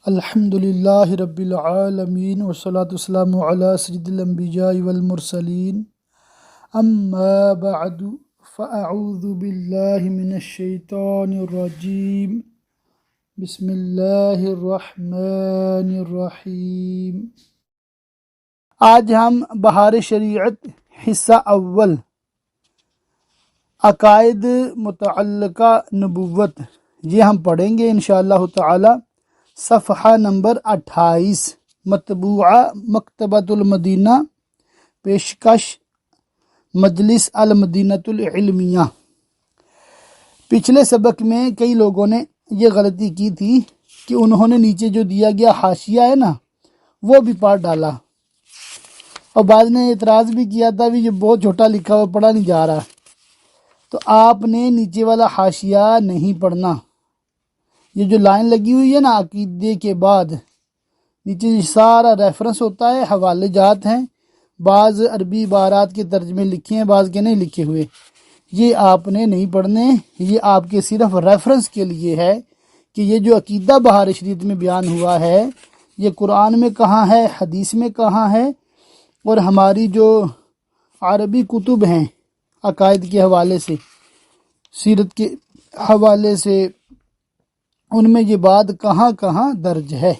الحمد للہ رب العالمین والصلاة والسلام علی سید الانبیاء والمرسلین اما بعد فاعوذ باللہ من الشیطان الرجیم بسم اللہ الرحمن الرحیم۔ آج ہم بہار شریعت حصہ اول عقائد متعلقہ نبوت یہ ہم پڑھیں گے انشاءاللہ تعالی۔ صفحہ نمبر 28 مطبوعہ مکتبۃ المدینہ، پیشکش مجلس المدینۃ العلمیہ۔ پچھلے سبق میں کئی لوگوں نے یہ غلطی کی تھی کہ انہوں نے نیچے جو دیا گیا حاشیہ ہے نا وہ بھی پڑھ ڈالا، اور بعض نے اعتراض بھی کیا تھا بھی یہ بہت چھوٹا لکھا ہوا پڑھا نہیں جا رہا، تو آپ نے نیچے والا حاشیہ نہیں پڑھنا۔ یہ جو لائن لگی ہوئی ہے نا عقیدے کے بعد، نیچے سارا ریفرنس ہوتا ہے، حوالے جات ہیں، بعض عربی عبارات کے ترجمے لکھے ہیں، بعض کے نہیں لکھے ہوئے، یہ آپ نے نہیں پڑھنے۔ یہ آپ کے صرف ریفرنس کے لیے ہے کہ یہ جو عقیدہ بہار شریعت میں بیان ہوا ہے یہ قرآن میں کہاں ہے، حدیث میں کہاں ہے، اور ہماری جو عربی کتب ہیں عقائد کے حوالے سے، سیرت کے حوالے سے، ان میں یہ بات کہاں کہاں درج ہے۔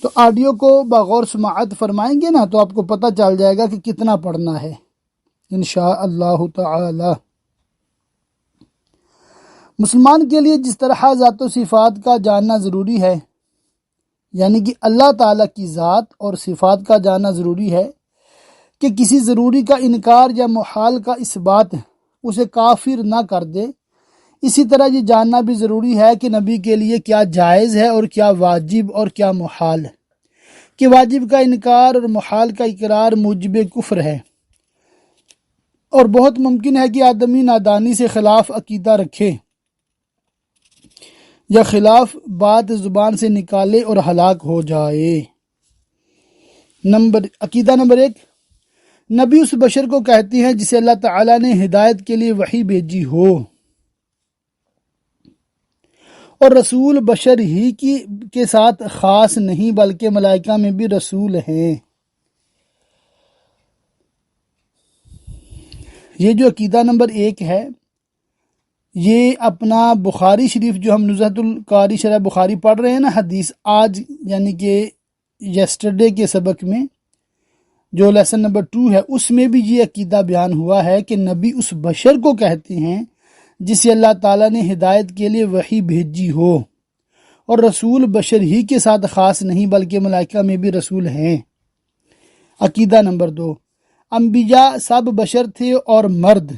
تو آڈیو کو بغور سماعت فرمائیں گے نا تو آپ کو پتہ چل جائے گا کہ کتنا پڑھنا ہے انشاءاللہ تعالی۔ مسلمان کے لیے جس طرح ذات و صفات کا جاننا ضروری ہے، یعنی کہ اللہ تعالیٰ کی ذات اور صفات کا جاننا ضروری ہے کہ کسی ضروری کا انکار یا محال کا اثبات اسے کافر نہ کر دے، اسی طرح یہ جاننا بھی ضروری ہے کہ نبی کے لیے کیا جائز ہے اور کیا واجب اور کیا محال ہے، کہ واجب کا انکار اور محال کا اقرار موجب کفر ہے، اور بہت ممکن ہے کہ آدمی نادانی سے خلاف عقیدہ رکھے یا خلاف بات زبان سے نکالے اور ہلاک ہو جائے۔ عقیدہ نمبر 1، نبی اس بشر کو کہتی ہیں جسے اللہ تعالیٰ نے ہدایت کے لیے وحی بھیجی ہو، اور رسول بشر ہی کے ساتھ خاص نہیں بلکہ ملائکہ میں بھی رسول ہیں۔ یہ جو عقیدہ نمبر 1 ہے یہ اپنا بخاری شریف جو ہم نزہۃ القاری شرح بخاری پڑھ رہے ہیں نا حدیث، آج یعنی کہ یسٹرڈے کے سبق میں جو لیسن نمبر 2 ہے اس میں بھی یہ عقیدہ بیان ہوا ہے کہ نبی اس بشر کو کہتے ہیں جسے اللہ تعالیٰ نے ہدایت کے لیے وحی بھیجی ہو، اور رسول بشر ہی کے ساتھ خاص نہیں بلکہ ملائکہ میں بھی رسول ہیں۔ عقیدہ نمبر 2، انبیاء سب بشر تھے اور مرد،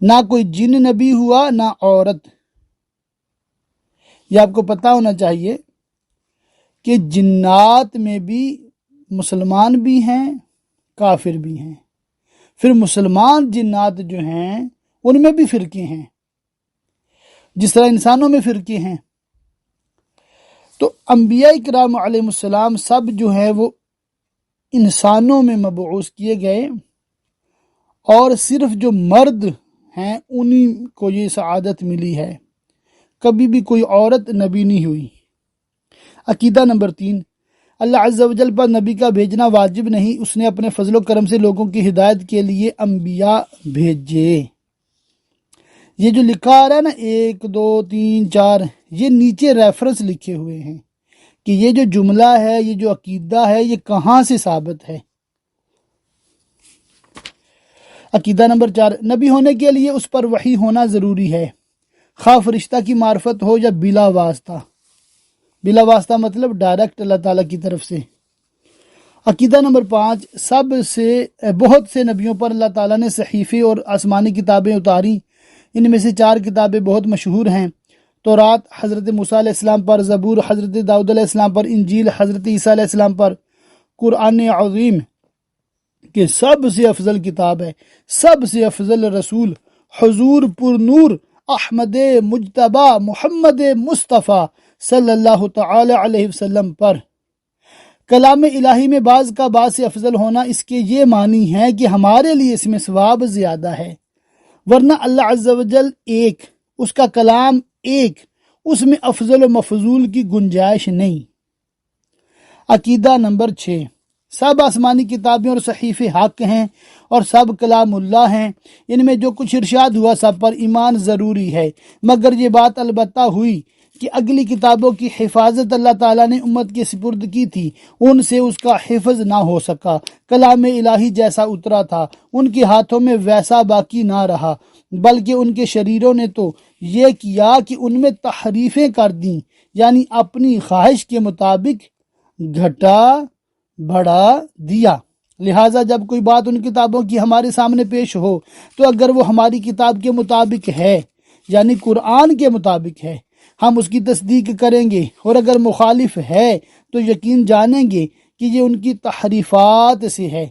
نہ کوئی جن نبی ہوا نہ عورت۔ یہ آپ کو پتہ ہونا چاہیے کہ جنات میں بھی مسلمان بھی ہیں کافر بھی ہیں، پھر مسلمان جنات جو ہیں ان میں بھی فرقے ہیں جس طرح انسانوں میں فرقے ہیں۔ تو انبیاء کرام علیہ السلام سب جو ہیں وہ انسانوں میں مبعوث کیے گئے، اور صرف جو مرد ہیں انہی کو یہ سعادت ملی ہے، کبھی بھی کوئی عورت نبی نہیں ہوئی۔ عقیدہ نمبر 3، اللہ عز و جل پر نبی کا بھیجنا واجب نہیں، اس نے اپنے فضل و کرم سے لوگوں کی ہدایت کے لیے انبیاء بھیجے۔ یہ جو لکھا آ رہا ہے نا 1 2 3 4، یہ نیچے ریفرنس لکھے ہوئے ہیں کہ یہ جو جملہ ہے، یہ جو عقیدہ ہے، یہ کہاں سے ثابت ہے۔ عقیدہ نمبر 4، نبی ہونے کے لیے اس پر وحی ہونا ضروری ہے، خواہ فرشتہ کی معرفت ہو یا بلا واسطہ۔ بلا واسطہ مطلب ڈائریکٹ اللہ تعالیٰ کی طرف سے۔ عقیدہ نمبر 5، بہت سے نبیوں پر اللہ تعالیٰ نے صحیفے اور آسمانی کتابیں اتاری، ان میں سے 4 کتابیں بہت مشہور ہیں: تورات حضرت موسیٰ علیہ السلام پر، زبور حضرت داؤد علیہ السلام پر، انجیل حضرت عیسیٰ علیہ السلام پر، قرآن عظیم کہ سب سے افضل کتاب ہے، سب سے افضل رسول حضور پر نور احمد مجتبی محمد مصطفیٰ صلی اللہ تعالی علیہ وسلم پر۔ کلام الہی میں بعض کا بعض سے افضل ہونا اس کے یہ معنی ہے کہ ہمارے لیے اس میں ثواب زیادہ ہے، ورنہ اللہ عز و جل ایک، اس کا کلام ایک، اس میں افضل و مفضول کی گنجائش نہیں۔ عقیدہ نمبر 6، سب آسمانی کتابیں اور صحیفے حق ہیں اور سب کلام اللہ ہیں، ان میں جو کچھ ارشاد ہوا سب پر ایمان ضروری ہے، مگر یہ بات البتہ ہوئی کہ اگلی کتابوں کی حفاظت اللہ تعالیٰ نے امت کے سپرد کی تھی، ان سے اس کا حفظ نہ ہو سکا، کلام الہی جیسا اترا تھا ان کے ہاتھوں میں ویسا باقی نہ رہا، بلکہ ان کے شریروں نے تو یہ کیا کہ ان میں تحریفیں کر دیں، یعنی اپنی خواہش کے مطابق گھٹا بڑھا دیا۔ لہٰذا جب کوئی بات ان کتابوں کی ہمارے سامنے پیش ہو تو اگر وہ ہماری کتاب کے مطابق ہے، یعنی قرآن کے مطابق ہے، ہم اس کی تصدیق کریں گے، اور اگر مخالف ہے تو یقین جانیں گے کہ یہ ان کی تحریفات سے ہے،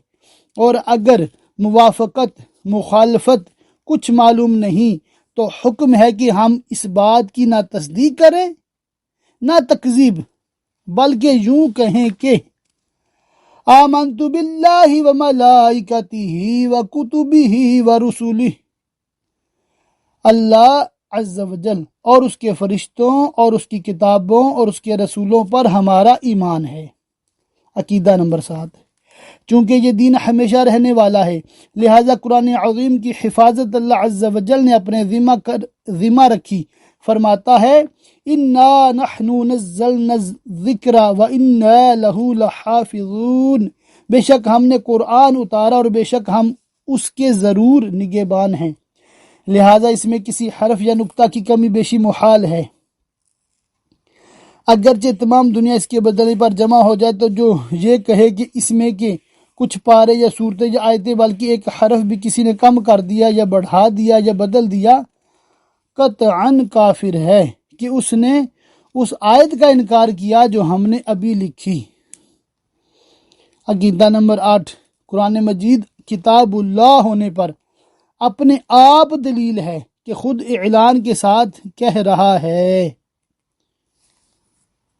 اور اگر موافقت مخالفت کچھ معلوم نہیں تو حکم ہے کہ ہم اس بات کی نہ تصدیق کریں نہ تکذیب، بلکہ یوں کہیں کہ آمنت باللہ وملائکتہ وکتبہ ورسلہ، اللہ عز وجل اور اس کے فرشتوں اور اس کی کتابوں اور اس کے رسولوں پر ہمارا ایمان ہے۔ عقیدہ نمبر 7، چونکہ یہ دین ہمیشہ رہنے والا ہے، لہٰذا قرآن عظیم کی حفاظت اللہ عز وجل نے اپنے ذمہ رکھی۔ فرماتا ہے اِنَّا نَحْنُ نَزَّلْنَا الذِّكْرَ وَإِنَّا لَهُ لَحَافِظُونَ، بے شک ہم نے قرآن اتارا اور بے شک ہم اس کے ضرور نگہبان ہیں، لہٰذا اس میں کسی حرف یا نقطہ کی کمی بیشی محال ہے۔ اگرچہ تمام دنیا اس کے بدلے پر جمع ہو جائے تو جو یہ کہے کہ اس میں کے کچھ پارے یا صورتیں یا آیتیں بلکہ ایک حرف بھی کسی نے کم کر دیا یا بڑھا دیا یا بدل دیا، قطعاً کافر ہے کہ اس نے اس آیت کا انکار کیا جو ہم نے ابھی لکھی۔ عقیدہ نمبر 8، قرآن مجید کتاب اللہ ہونے پر اپنے آپ دلیل ہے کہ خود اعلان کے ساتھ کہہ رہا ہے۔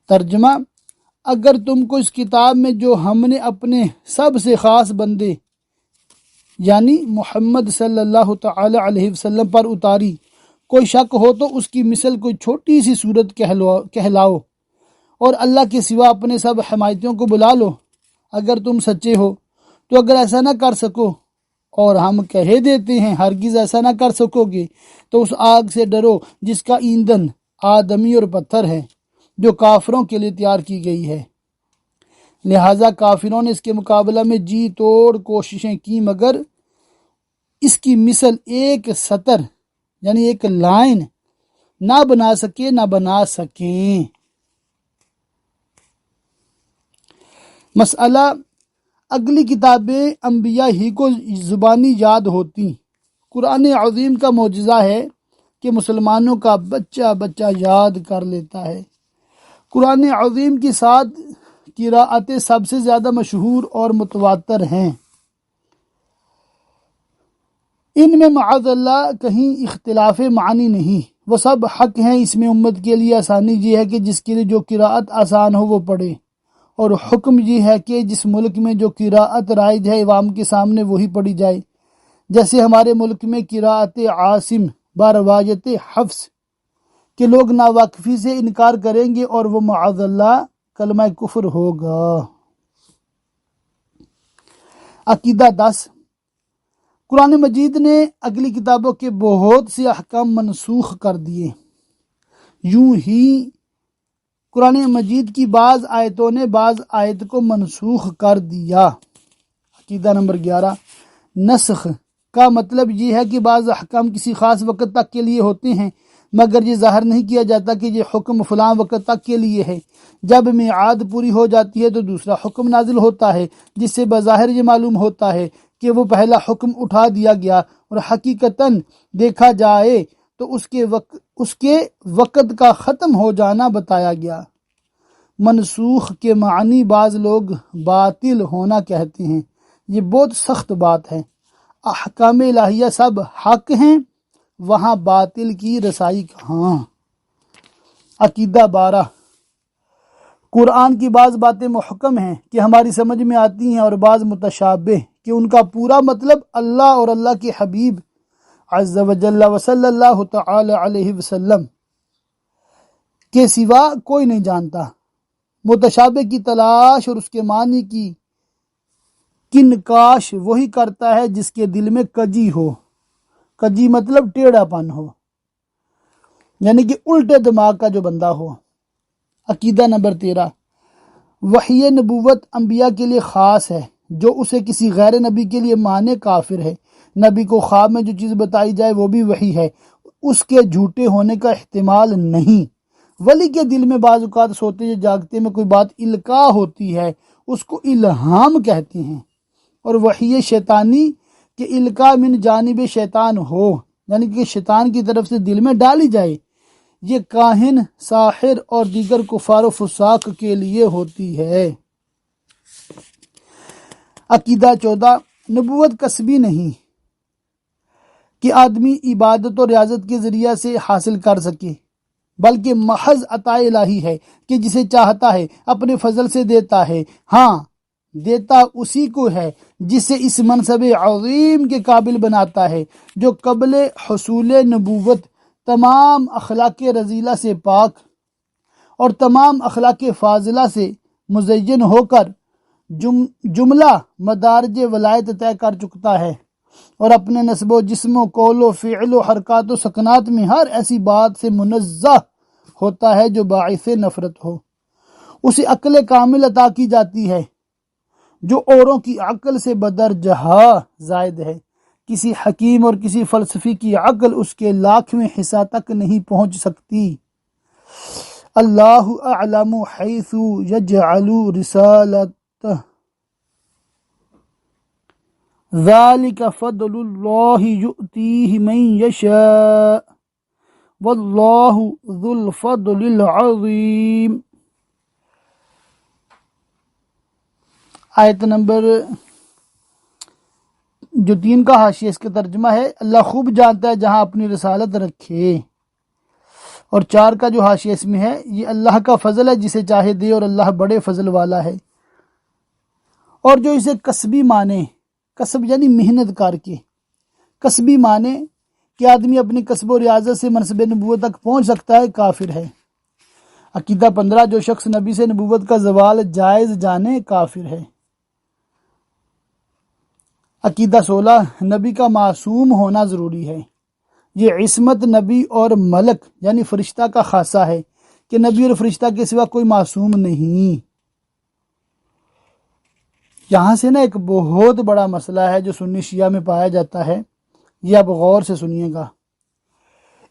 ترجمہ، اگر تم کو اس کتاب میں جو ہم نے اپنے سب سے خاص بندے یعنی محمد صلی اللہ تعالی علیہ وسلم پر اتاری کوئی شک ہو تو اس کی مثل کوئی چھوٹی سی صورت کہلاؤ اور اللہ کے سوا اپنے سب حمایتیوں کو بلا لو اگر تم سچے ہو۔ تو اگر ایسا نہ کر سکو، اور ہم کہہ دیتے ہیں ہرگز ایسا نہ کر سکو گے، تو اس آگ سے ڈرو جس کا ایندھن آدمی اور پتھر ہے، جو کافروں کے لیے تیار کی گئی ہے۔ لہٰذا کافروں نے اس کے مقابلہ میں جی توڑ کوششیں کی مگر اس کی مثل ایک سطر یعنی ایک لائن نہ بنا سکے نہ بنا سکیں۔ مسئلہ، اگلی کتابیں انبیاء ہی کو زبانی یاد ہوتی، قرآن عظیم کا معجزہ ہے کہ مسلمانوں کا بچہ بچہ یاد کر لیتا ہے۔ قرآن عظیم کی 7 قراءتیں سب سے زیادہ مشہور اور متواتر ہیں، ان میں معاذ اللہ کہیں اختلاف معنی نہیں، وہ سب حق ہیں۔ اس میں امت کے لیے آسانی یہ ہے کہ جس کے لیے جو قراءت آسان ہو وہ پڑھے، اور حکم یہ ہے کہ جس ملک میں جو قراءت رائج ہے عوام کے سامنے وہی پڑھی جائے، جیسے ہمارے ملک میں قراءت عاصم بروایت حفص کہ لوگ ناواقفی سے انکار کریں گے اور وہ معاذ اللہ کلمہ کفر ہوگا۔ عقیدہ 10، قرآن مجید نے اگلی کتابوں کے بہت سے احکام منسوخ کر دیے، یوں ہی قرآن مجید کی بعض آیتوں نے بعض آیت کو منسوخ کر دیا۔ عقیدہ نمبر 11، نسخ کا مطلب یہ ہے کہ بعض احکام کسی خاص وقت تک کے لیے ہوتے ہیں مگر یہ ظاہر نہیں کیا جاتا کہ یہ حکم فلاں وقت تک کے لیے ہے۔ جب میعاد پوری ہو جاتی ہے تو دوسرا حکم نازل ہوتا ہے جس سے بظاہر یہ معلوم ہوتا ہے کہ وہ پہلا حکم اٹھا دیا گیا، اور حقیقتاً دیکھا جائے تو اس کے وقت کا ختم ہو جانا بتایا گیا۔ منسوخ کے معنی بعض لوگ باطل ہونا کہتے ہیں، یہ بہت سخت بات ہے۔ احکام الہیہ سب حق ہیں، وہاں باطل کی رسائی کہاں۔ عقیدہ 12، قرآن کی بعض باتیں محکم ہیں کہ ہماری سمجھ میں آتی ہیں اور بعض متشابہ کہ ان کا پورا مطلب اللہ اور اللہ کے حبیب عز و جل و صلی اللہ تعالی علیہ وسلم کے سوا کوئی نہیں جانتا۔ متشابہ کی تلاش اور اس کے معنی کی کنکاش وہی کرتا ہے جس کے دل میں کجی ہو۔ کجی مطلب ٹیڑھا پن ہو، یعنی کہ الٹے دماغ کا جو بندہ ہو۔ عقیدہ نمبر 13، وحی نبوت انبیاء کے لیے خاص ہے، جو اسے کسی غیر نبی کے لیے مانے کافر ہے۔ نبی کو خواب میں جو چیز بتائی جائے وہ بھی وحی ہے، اس کے جھوٹے ہونے کا احتمال نہیں۔ ولی کے دل میں بعض اوقات سوتے یا جاگتے میں کوئی بات القاء ہوتی ہے، اس کو الہام کہتے ہیں۔ اور وحی شیطانی کہ القاء من جانب شیطان ہو، یعنی کہ شیطان کی طرف سے دل میں ڈالی جائے، یہ کاہن، ساحر اور دیگر کفار و فساق کے لیے ہوتی ہے۔ عقیدہ 14، نبوت کسبی نہیں کہ آدمی عبادت و ریاضت کے ذریعہ سے حاصل کر سکے، بلکہ محض عطا الہی ہے کہ جسے چاہتا ہے اپنے فضل سے دیتا ہے۔ ہاں، دیتا اسی کو ہے جسے اس منصب عظیم کے قابل بناتا ہے، جو قبل حصول نبوت تمام اخلاق رذیلہ سے پاک اور تمام اخلاق فاضلہ سے مزین ہو کر جملہ مدارج ولایت طے کر چکتا ہے، اور اپنے نسب و جسم و قول و فعل و حرکات و سکنات میں ہر ایسی بات سے منزہ ہوتا ہے جو باعث نفرت ہو۔ اسے عقل کامل عطا کی جاتی ہے جو اوروں کی عقل سے بدرجہ زائد ہے۔ کسی حکیم اور کسی فلسفی کی عقل اس کے 1,00,000ویں حصہ تک نہیں پہنچ سکتی۔ اللہ اعلم حیث یجعل رسالتہ، ذالک فضل اللہ یؤتیہ من یشاء، واللہ ذو الفضل العظیم۔ آیت نمبر جو 3 کا حاشیہ، اس کا ترجمہ ہے اللہ خوب جانتا ہے جہاں اپنی رسالت رکھے، اور 4 کا جو حاشیہ اس میں ہے، یہ اللہ کا فضل ہے جسے چاہے دے، اور اللہ بڑے فضل والا ہے۔ اور جو اسے کسبی مانے، کسب یعنی محنت کر کے، کسبی مانے کہ آدمی اپنی کسب و ریاضت سے منصب نبوت تک پہنچ سکتا ہے، کافر ہے۔ عقیدہ 15، جو شخص نبی سے نبوت کا زوال جائز جانے، کافر ہے۔ عقیدہ 16، نبی کا معصوم ہونا ضروری ہے۔ یہ عصمت نبی اور ملک یعنی فرشتہ کا خاصہ ہے کہ نبی اور فرشتہ کے سوا کوئی معصوم نہیں۔ یہاں سے نا ایک بہت بڑا مسئلہ ہے جو سنی شیعہ میں پایا جاتا ہے، یہ اب غور سے سنیے گا۔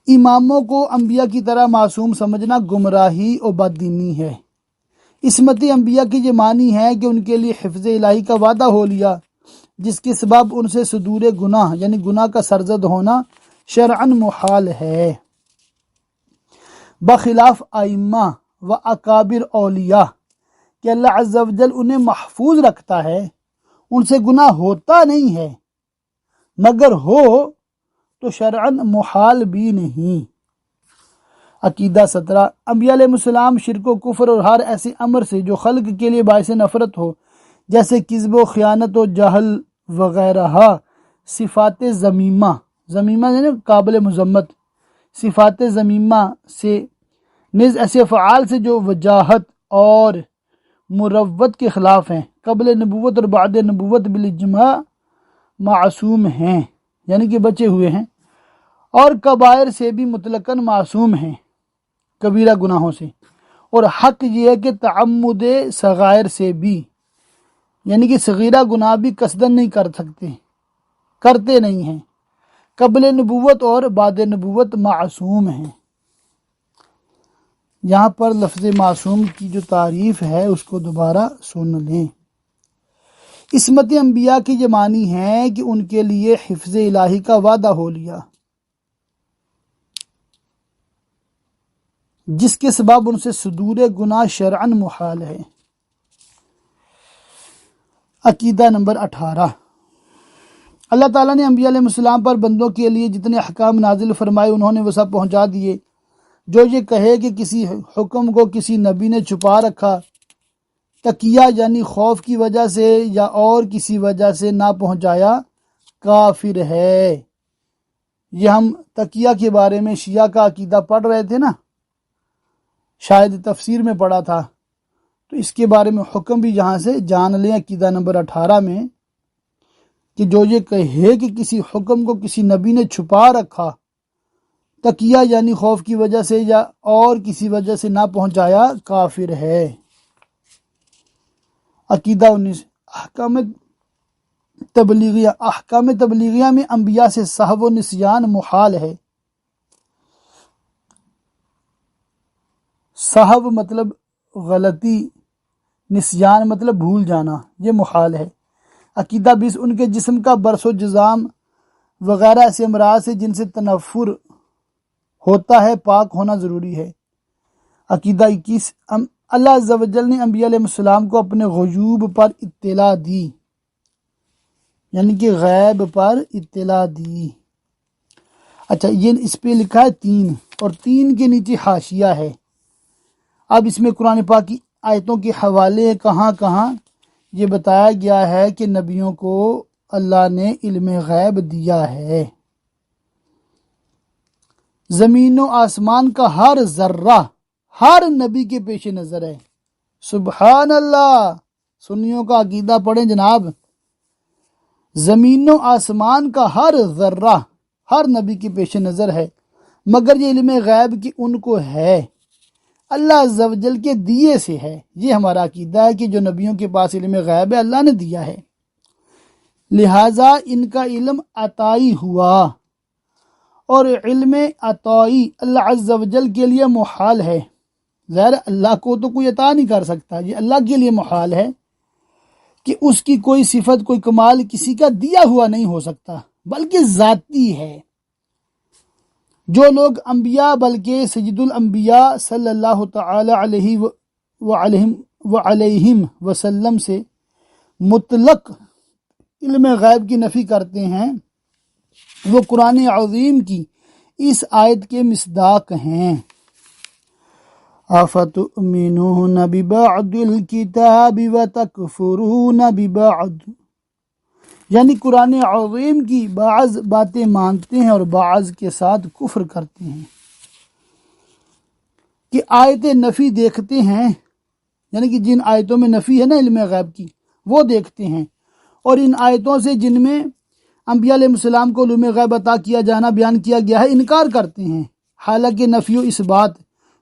اماموں کو انبیاء کی طرح معصوم سمجھنا گمراہی اور بددینی ہے۔ عصمت انبیاء کی یہ معنی ہے کہ ان کے لیے حفظ الہی کا وعدہ ہو لیا، جس کے سبب ان سے صدور گناہ یعنی گناہ کا سرزد ہونا شرعاً محال ہے، بخلاف ائمہ و اکابر اولیاء کہ اللہ عز و جل انہیں محفوظ رکھتا ہے، ان سے گناہ ہوتا نہیں ہے، مگر ہو تو شرعاً محال بھی نہیں۔ عقیدہ 17، انبیاء علیہ السلام شرک و کفر اور ہر ایسے امر سے جو خلق کے لیے باعث نفرت ہو، جیسے کذب و خیانت و جہل وغیرہ، صفات ذمیمہ، ذمیمہ یعنی قابل مذمت، صفات ذمیمہ سے نیز ایسے افعال سے جو وجاہت اور مروت کے خلاف ہیں، قبل نبوت اور بعد نبوت بالاجماع معصوم ہیں، یعنی کہ بچے ہوئے ہیں، اور کبائر سے بھی مطلقاً معصوم ہیں، کبیرہ گناہوں سے۔ اور حق یہ ہے کہ تعمد صغائر سے بھی، یعنی کہ صغیرہ گناہ بھی قصداً نہیں کر سکتے، کرتے نہیں ہیں، قبل نبوت اور بعد نبوت معصوم ہیں۔ یہاں پر لفظ معصوم کی جو تعریف ہے اس کو دوبارہ سن لیں۔ عصمت انبیاء کی یہ معنی ہے کہ ان کے لیے حفظ الہی کا وعدہ ہو لیا، جس کے سبب ان سے صدور گناہ شرعاً محال ہے۔ عقیدہ نمبر 18، اللہ تعالیٰ نے انبیاء علیہ السلام پر بندوں کے لیے جتنے احکام نازل فرمائے انہوں نے وہ سب پہنچا دیے۔ جو یہ کہے کہ کسی حکم کو کسی نبی نے چھپا رکھا، تقیہ یعنی خوف کی وجہ سے یا اور کسی وجہ سے نہ پہنچایا، کافر ہے۔ یہ ہم تقیہ کے بارے میں شیعہ کا عقیدہ پڑھ رہے تھے نا، شاید تفسیر میں پڑھا تھا، تو اس کے بارے میں حکم بھی یہاں سے جان لیں عقیدہ نمبر 18 میں، کہ جو یہ کہے کہ کسی حکم کو کسی نبی نے چھپا رکھا، تقیہ یعنی خوف کی وجہ سے یا اور کسی وجہ سے نہ پہنچایا، کافر ہے۔ عقیدہ 19 احکام تبلیغیہ میں انبیاء سے سہو و نسیان محال ہے۔ سہو مطلب غلطی، نسیان مطلب بھول جانا، یہ محال ہے۔ عقیدہ 20 ان کے جسم کا برس و جزام وغیرہ ایسے امراض سے جن سے تنفر ہوتا ہے پاک ہونا ضروری ہے۔ عقیدہ 21 اللہ عز و جل نے انبیاء علیہ السلام کو اپنے غیوب پر اطلاع دی، یعنی کہ غیب پر اطلاع دی۔ اچھا، یہ اس پہ لکھا ہے 3 اور 3 کے نیچے حاشیہ ہے۔ اب اس میں قرآن پاک کی آیتوں کے حوالے کہاں کہاں یہ بتایا گیا ہے کہ نبیوں کو اللہ نے علم غیب دیا ہے۔ زمین و آسمان کا ہر ذرہ ہر نبی کے پیش نظر ہے۔ سبحان اللہ، سنیوں کا عقیدہ پڑھیں جناب۔ زمین و آسمان کا ہر ذرہ ہر نبی کے پیش نظر ہے، مگر یہ علم غیب کی ان کو ہے، اللہ عز و جل کے دیے سے ہے۔ یہ ہمارا عقیدہ ہے کہ جو نبیوں کے پاس علم غیب ہے اللہ نے دیا ہے، لہٰذا ان کا علم عطائی ہوا، اور علم عطائی اللہ عز و جل کے لیے محال ہے۔ ظاہر اللہ کو تو کوئی عطا نہیں کر سکتا، یہ اللہ کے لیے محال ہے کہ اس کی کوئی صفت کوئی کمال کسی کا دیا ہوا نہیں ہو سکتا، بلکہ ذاتی ہے۔ جو لوگ انبیاء بلکہ سید الانبیاء صلی اللہ تعالی علیہ وعلیہم وسلم سے مطلق علم غیب کی نفی کرتے ہیں، وہ قرآن عظیم کی اس آیت کے مصداق ہیں۔ أَفَتُؤْمِنُونَ بِبَعْضِ الْكِتَابِ وَتَكْفُرُونَ بِبَعْضٍ، یعنی قرآن عظیم کی بعض باتیں مانتے ہیں اور بعض کے ساتھ کفر کرتے ہیں۔ کہ آیت نفی دیکھتے ہیں، یعنی کہ جن آیتوں میں نفی ہے نا علم غیب کی، وہ دیکھتے ہیں، اور ان آیتوں سے جن میں انبیاء علیہ السلام کو علم غیب عطا کیا جانا بیان کیا گیا ہے انکار کرتے ہیں، حالانکہ نفی و اثبات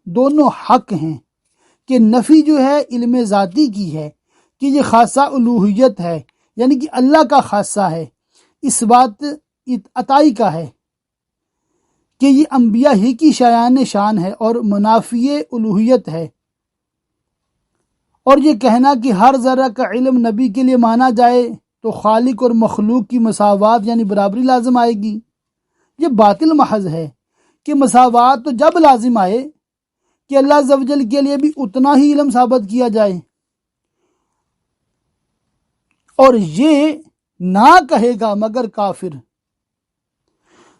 دونوں حق ہیں۔ کہ نفی جو ہے علم ذاتی کی ہے کہ یہ خاصہ الوہیت ہے، یعنی کہ اللہ کا خاصہ ہے، اس بات عطائی کا ہے کہ یہ انبیاء ہی کی شایان شان ہے، اور منافی الوہیت ہے۔ اور یہ کہنا کہ ہر ذرہ کا علم نبی کے لیے مانا جائے تو خالق اور مخلوق کی مساوات یعنی برابری لازم آئے گی، یہ باطل محض ہے۔ کہ مساوات تو جب لازم آئے کہ اللہ عز و جل کے لیے بھی اتنا ہی علم ثابت کیا جائے، اور یہ نہ کہے گا مگر کافر،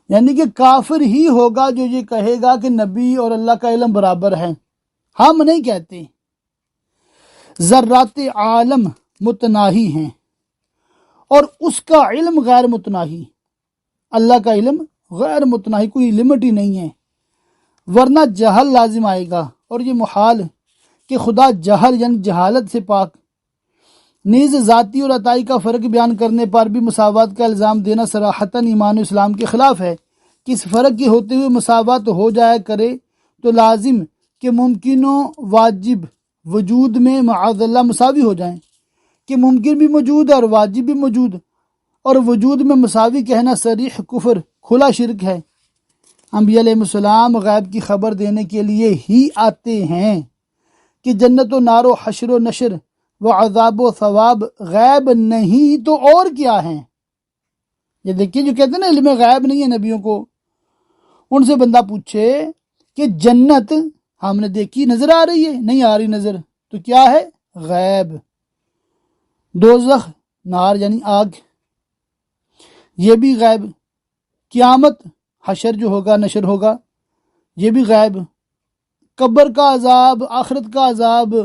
یعنی کہ کافر ہی ہوگا جو یہ کہے گا کہ نبی اور اللہ کا علم برابر ہے۔ ہم نہیں کہتے۔ ذرات عالم متناہی ہیں اور اس کا علم غیر متناہی، اللہ کا علم غیر متناہی، کوئی لمٹ ہی نہیں ہے، ورنہ جہل لازم آئے گا، اور یہ محال کہ خدا جہل یعنی جہالت سے پاک۔ نیز ذاتی اور عطائی کا فرق بیان کرنے پر بھی مساوات کا الزام دینا صراحتاً ایمان و اسلام کے خلاف ہے۔ کہ اس فرق کے ہوتے ہوئے مساوات ہو جایا کرے تو لازم کہ ممکن و واجب وجود میں معاذ اللہ مساوی ہو جائیں، کہ ممکن بھی موجود ہے اور واجب بھی موجود، اور وجود میں مساوی کہنا صریح کفر کھلا شرک ہے۔ انبیاء علیہ السلام غیب کی خبر دینے کے لیے ہی آتے ہیں کہ جنت و نار و حشر و نشر و عذاب و ثواب غیب نہیں تو اور کیا ہیں۔ یہ دیکھیے جو کہتے ہیں نا علم غیب نہیں ہے نبیوں کو، ان سے بندہ پوچھے کہ جنت ہم نے دیکھی نظر آ رہی ہے؟ نہیں آ رہی نظر، تو کیا ہے؟ غیب۔ دوزخ نار یعنی آگ، یہ بھی غیب۔ قیامت حشر جو ہوگا نشر ہوگا، یہ بھی غیب۔ قبر کا عذاب، آخرت کا عذاب،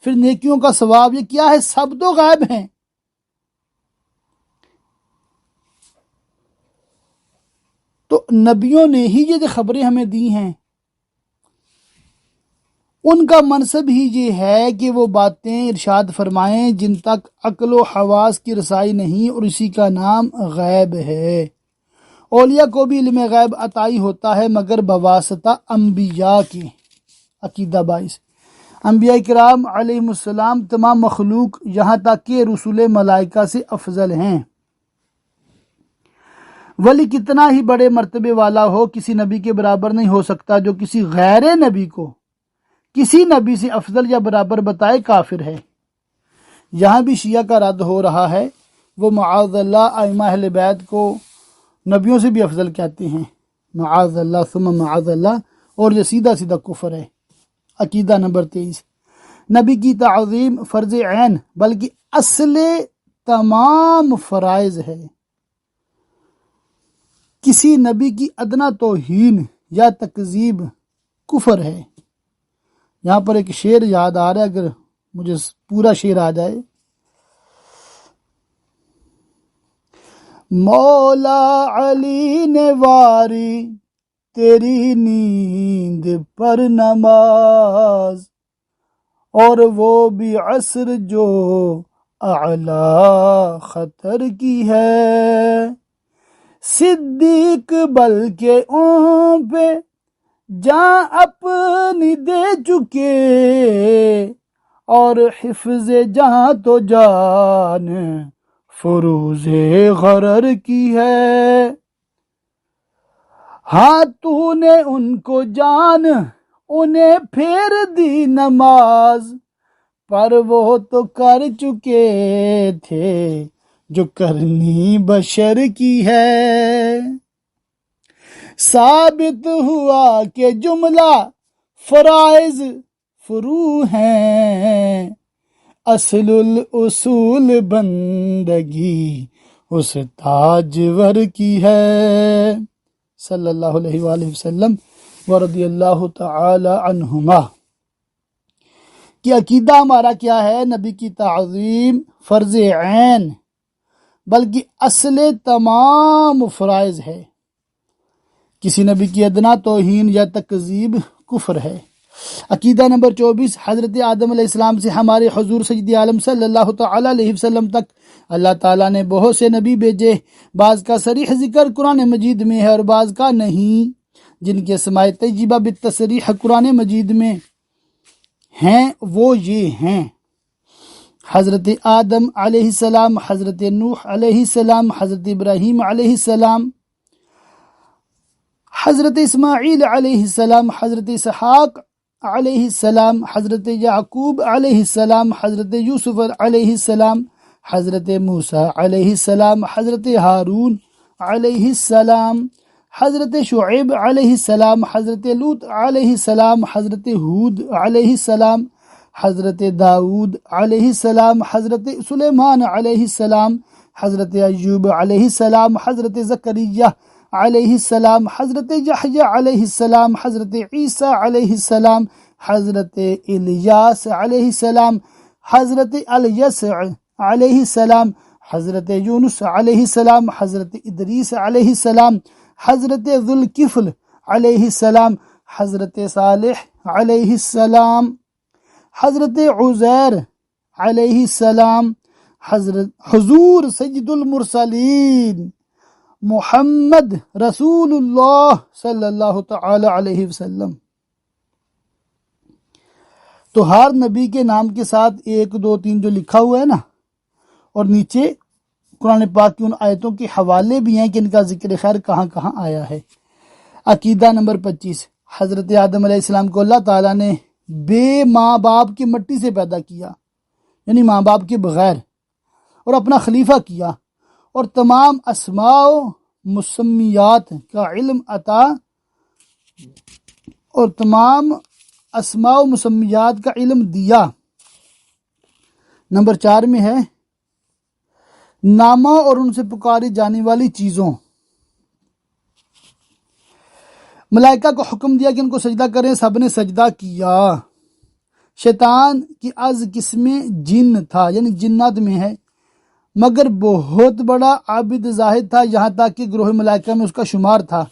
پھر نیکیوں کا ثواب، یہ کیا ہے؟ سب تو غیب ہیں۔ تو نبیوں نے ہی یہ خبریں ہمیں دی ہیں۔ ان کا منصب ہی یہ ہے کہ وہ باتیں ارشاد فرمائیں جن تک عقل و حواس کی رسائی نہیں، اور اسی کا نام غیب ہے۔ اولیاء کو بھی علم غیب عطائی ہوتا ہے مگر بواسطہ انبیاء کے۔ عقیدہ 22، انبیاء کرام علیہ السلام تمام مخلوق یہاں تک کہ رسول ملائکہ سے افضل ہیں۔ ولی کتنا ہی بڑے مرتبے والا ہو، کسی نبی کے برابر نہیں ہو سکتا۔ جو کسی غیر نبی کو کسی نبی سے افضل یا برابر بتائے کافر ہے۔ یہاں بھی شیعہ کا رد ہو رہا ہے، وہ معاذ اللہ ائمہ اہل بیت کو نبیوں سے بھی افضل کہتے ہیں، معاذ اللہ ثم معاذ اللہ، اور یہ سیدھا سیدھا کفر ہے۔ عقیدہ نمبر 23، نبی کی تعظیم فرض عین بلکہ اصل تمام فرائض ہے۔ کسی نبی کی ادنا توہین یا تکذیب کفر ہے۔ یہاں پر ایک شعر یاد آ رہا ہے، اگر مجھے پورا شعر آ جائے۔ مولا علی نے واری تیری نیند پر نماز، اور وہ بھی عصر جو اعلی خطر کی ہے، صدیق بلکہ ان پہ جان اپنی دے چکے، اور حفظ جہاں تو جان فروز غرر کی ہے۔ ہاں تو نے ان کو جان انہیں پھیر دی نماز، پر وہ تو کر چکے تھے جو کرنی بشر کی ہے۔ ثابت ہوا کہ جملہ فرائض فرو ہیں، اصل الاصول بندگی اس تاجور کی ہے۔ صلی اللہ علیہ وآلہ وسلم ورضی اللہ تعالی عنہما۔ کہ عقیدہ ہمارا کیا ہے؟ نبی کی تعظیم فرض عین بلکہ اصل تمام فرائض ہے۔ کسی نبی کی ادنا توہین یا تکذیب کفر ہے۔ عقیدہ نمبر 24، حضرت آدم علیہ السلام سے ہمارے حضور سید عالم صلی اللہ تعالی علیہ وسلم تک اللہ تعالیٰ نے بہت سے نبی بھیجے، بعض کا صریح ذکر قرآن مجید میں ہے اور بعض کا نہیں، جن کے اسماء طیبہ بالتصریح قرآن مجید میں ہیں وہ یہ ہیں: حضرت آدم علیہ السلام، حضرت نوح علیہ السلام، حضرت ابراہیم علیہ السلام، حضرت اسماعیل علیہ السلام، حضرت اسحاق علیہ السلام، حضرت یعقوب علیہ السلام، حضرت یوسف علیہ السلام، حضرت موسیٰ علیہ السلام، حضرت ہارون علیہ السلام، حضرت شعیب علیہ السلام، حضرت لوط علیہ السلام، حضرت ہود علیہ السلام، حضرت داؤد علیہ السلام، حضرت سلیمان علیہ السلام، حضرت ایوب علیہ السلام، حضرت زکریا علیہ السلام، حضرت یحییٰ علیہ السلام، حضرت عیسیٰ علیہ السلام، حضرت الیاس علیہ السلام، حضرت الیسع علیہ السلام، حضرت یونس علیہ السلام، حضرت ادریس علیہ السلام، حضرت ذوالکفل علیہ السلام، حضرت صالح علیہ السلام، حضرت عزیر علیہ السلام، حضور سید المرسلین محمد رسول اللہ صلی اللہ تعالی علیہ وسلم۔ تو ہر نبی کے نام کے ساتھ 1 2 3 جو لکھا ہوا ہے نا، اور نیچے قرآن پاک کی ان آیتوں کے حوالے بھی ہیں کہ ان کا ذکر خیر کہاں کہاں آیا ہے۔ عقیدہ نمبر 25، حضرت آدم علیہ السلام کو اللہ تعالیٰ نے بے ماں باپ کی مٹی سے پیدا کیا، یعنی ماں باپ کے بغیر، اور اپنا خلیفہ کیا، اور تمام اسماء و مسمیات کا علم عطا اور تمام اسماء و مسمیات کا علم دیا۔ نمبر 4 میں ہے ناموں اور ان سے پکاری جانے والی چیزوں۔ ملائکہ کو حکم دیا کہ ان کو سجدہ کریں، سب نے سجدہ کیا۔ شیطان کی از قسم جن تھا، یعنی جنات میں ہے، مگر بہت بڑا عابد زاہد تھا، یہاں تک کہ گروہ ملائکہ میں اس کا شمار تھا۔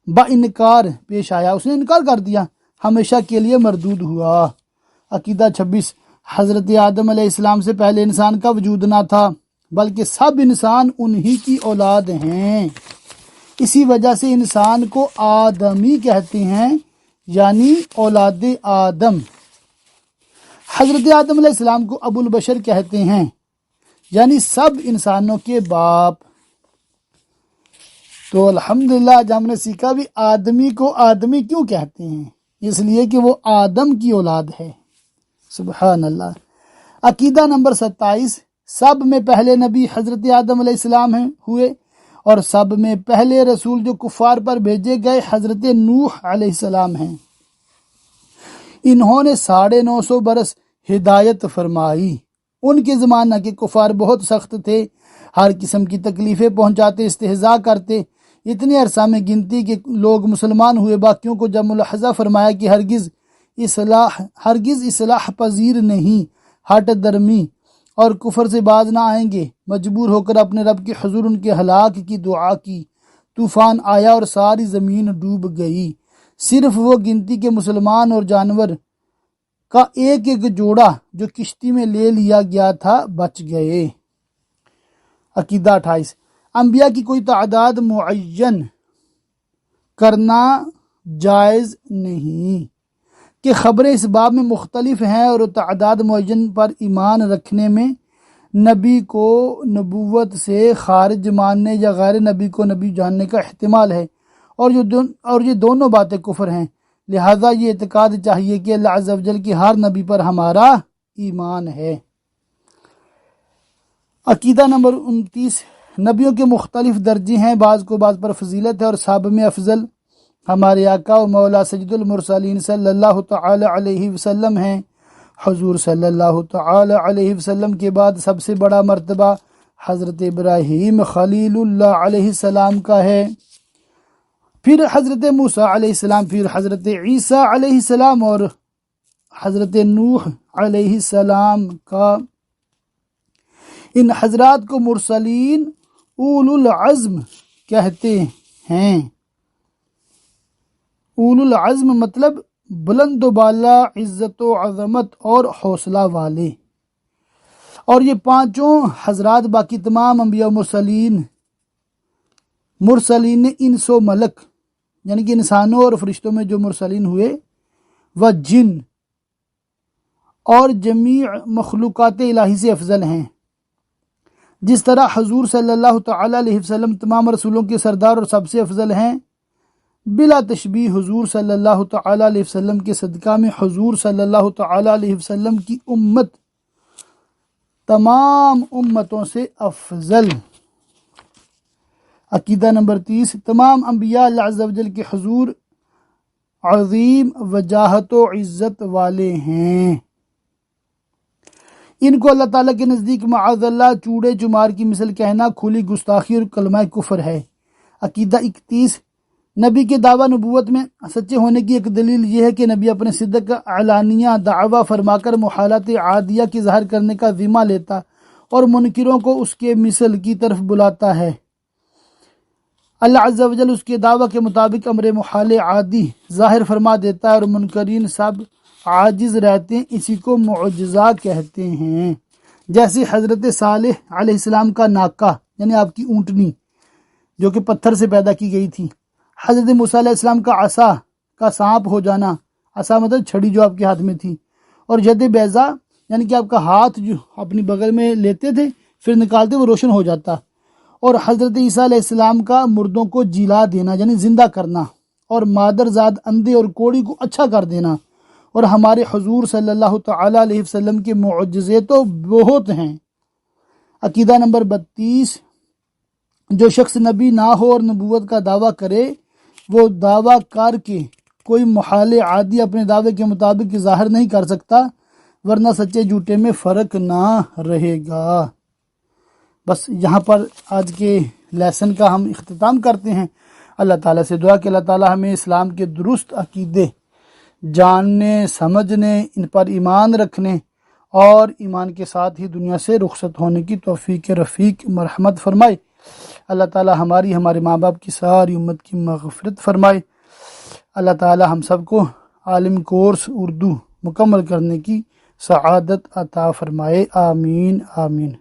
با انکار پیش آیا، اس نے انکار کر دیا، ہمیشہ کے لیے مردود ہوا۔ عقیدہ 26، حضرت آدم علیہ السلام سے پہلے انسان کا وجود نہ تھا، بلکہ سب انسان انہی کی اولاد ہیں، اسی وجہ سے انسان کو آدمی کہتے ہیں، یعنی اولاد آدم۔ حضرت آدم علیہ السلام کو ابو البشر کہتے ہیں، یعنی سب انسانوں کے باپ۔ تو الحمدللہ آج ہم نے سیکھا بھی آدمی کو آدمی کیوں کہتے ہیں، اس لیے کہ وہ آدم کی اولاد ہے۔ سبحان اللہ۔ عقیدہ نمبر 27، سب میں پہلے نبی حضرت آدم علیہ السلام ہوئے، اور سب میں پہلے رسول جو کفار پر بھیجے گئے حضرت نوح علیہ السلام ہیں۔ انہوں نے 950 برس ہدایت فرمائی۔ ان کے زمانہ کے کفار بہت سخت تھے، ہر قسم کی تکلیفیں پہنچاتے، استہزاء کرتے۔ اتنے عرصہ میں گنتی کے لوگ مسلمان ہوئے، باقیوں کو جب ملاحظہ فرمایا کہ ہرگز اصلاح پذیر نہیں، ہٹ درمی اور کفر سے باز نہ آئیں گے، مجبور ہو کر اپنے رب کے حضور ان کے ہلاک کی دعا کی۔ طوفان آیا اور ساری زمین ڈوب گئی، صرف وہ گنتی کے مسلمان اور جانور کا ایک جوڑا جو کشتی میں لے لیا گیا تھا بچ گئے۔ عقیدہ 28، انبیاء کی کوئی تعداد معین کرنا جائز نہیں، کہ خبریں اس باب میں مختلف ہیں، اور تعداد معین پر ایمان رکھنے میں نبی کو نبوت سے خارج ماننے یا غیر نبی کو نبی جاننے کا احتمال ہے، اور یہ دونوں باتیں کفر ہیں۔ لہذا یہ اعتقاد چاہیے کہ اللہ عز و جل کی ہر نبی پر ہمارا ایمان ہے۔ عقیدہ نمبر 29، نبیوں کے مختلف درجے ہیں، بعض کو بعض پر فضیلت ہے، اور سب میں افضل ہمارے آقا و مولا سید المرسلین صلی اللہ تعالی علیہ وسلم ہیں۔ حضور صلی اللہ تعالی علیہ وسلم کے بعد سب سے بڑا مرتبہ حضرت ابراہیم خلیل اللہ علیہ السلام کا ہے، پھر حضرت موسیٰ علیہ السلام، پھر حضرت عیسیٰ علیہ السلام اور حضرت نوح علیہ السلام کا۔ ان حضرات کو مرسلین اولو العزم کہتے ہیں۔ اولو العزم مطلب بلند و بالا، عزت و عظمت اور حوصلہ والے۔ اور یہ پانچوں حضرات باقی تمام انبیاء و مرسلین انس و ملک، یعنی کہ انسانوں اور فرشتوں میں جو مرسلین ہوئے، وہ جن اور جمیع مخلوقات الہی سے افضل ہیں۔ جس طرح حضور صلی اللہ تعالی علیہ وسلم تمام رسولوں کے سردار اور سب سے افضل ہیں، بلا تشبیہ حضور صلی اللہ تعالی علیہ وسلم کے صدقہ میں حضور صلی اللہ تعالی علیہ وسلم کی امت تمام امتوں سے افضل۔ عقیدہ نمبر 30، تمام انبیاء اللہ عز و جل کے حضور عظیم وجاہت و عزت والے ہیں، ان کو اللہ تعالیٰ کے نزدیک معاذ اللہ چوڑے چمار کی مثل کہنا کھلی گستاخی اور کلمہ کفر ہے۔ عقیدہ 31، نبی کے دعویٰ نبوت میں سچے ہونے کی ایک دلیل یہ ہے کہ نبی اپنے صدق کا اعلانیہ دعویٰ فرما کر محالات عادیہ کی ظاہر کرنے کا ذمہ لیتا اور منکروں کو اس کے مثل کی طرف بلاتا ہے۔ اللہ عز و جل اس کے دعویٰ کے مطابق امر محال عادی ظاہر فرما دیتا ہے، اور منکرین سب عاجز رہتے ہیں، اسی کو معجزہ کہتے ہیں۔ جیسے حضرت صالح علیہ السلام کا ناکہ یعنی آپ کی اونٹنی جو کہ پتھر سے پیدا کی گئی تھی، حضرت موسیٰ علیہ السلام کا عصا کا سانپ ہو جانا، عصا مطلب چھڑی جو آپ کے ہاتھ میں تھی، اور ید بیضا یعنی کہ آپ کا ہاتھ جو اپنی بغل میں لیتے تھے پھر نکالتے وہ روشن ہو جاتا، اور حضرت عیسیٰ علیہ السلام کا مردوں کو جلا دینا یعنی زندہ کرنا، اور مادر زاد اندھے اور کوڑی کو اچھا کر دینا، اور ہمارے حضور صلی اللہ تعالی علیہ وسلم کے معجزے تو بہت ہیں۔ عقیدہ نمبر 32، جو شخص نبی نہ ہو اور نبوت کا دعویٰ کرے، وہ دعویٰ کر کے کوئی محال عادی اپنے دعوے کے مطابق ظاہر نہیں کر سکتا، ورنہ سچے جھوٹے میں فرق نہ رہے گا۔ بس یہاں پر آج کے لیسن کا ہم اختتام کرتے ہیں۔ اللہ تعالیٰ سے دعا کہ اللہ تعالیٰ ہمیں اسلام کے درست عقیدے جاننے، سمجھنے، ان پر ایمان رکھنے اور ایمان کے ساتھ ہی دنیا سے رخصت ہونے کی توفیق رفیق مرحمت فرمائے۔ اللہ تعالیٰ ہمارے ماں باپ کی ساری امت کی مغفرت فرمائے۔ اللہ تعالیٰ ہم سب کو عالم کورس اردو مکمل کرنے کی سعادت عطا فرمائے، آمین آمین۔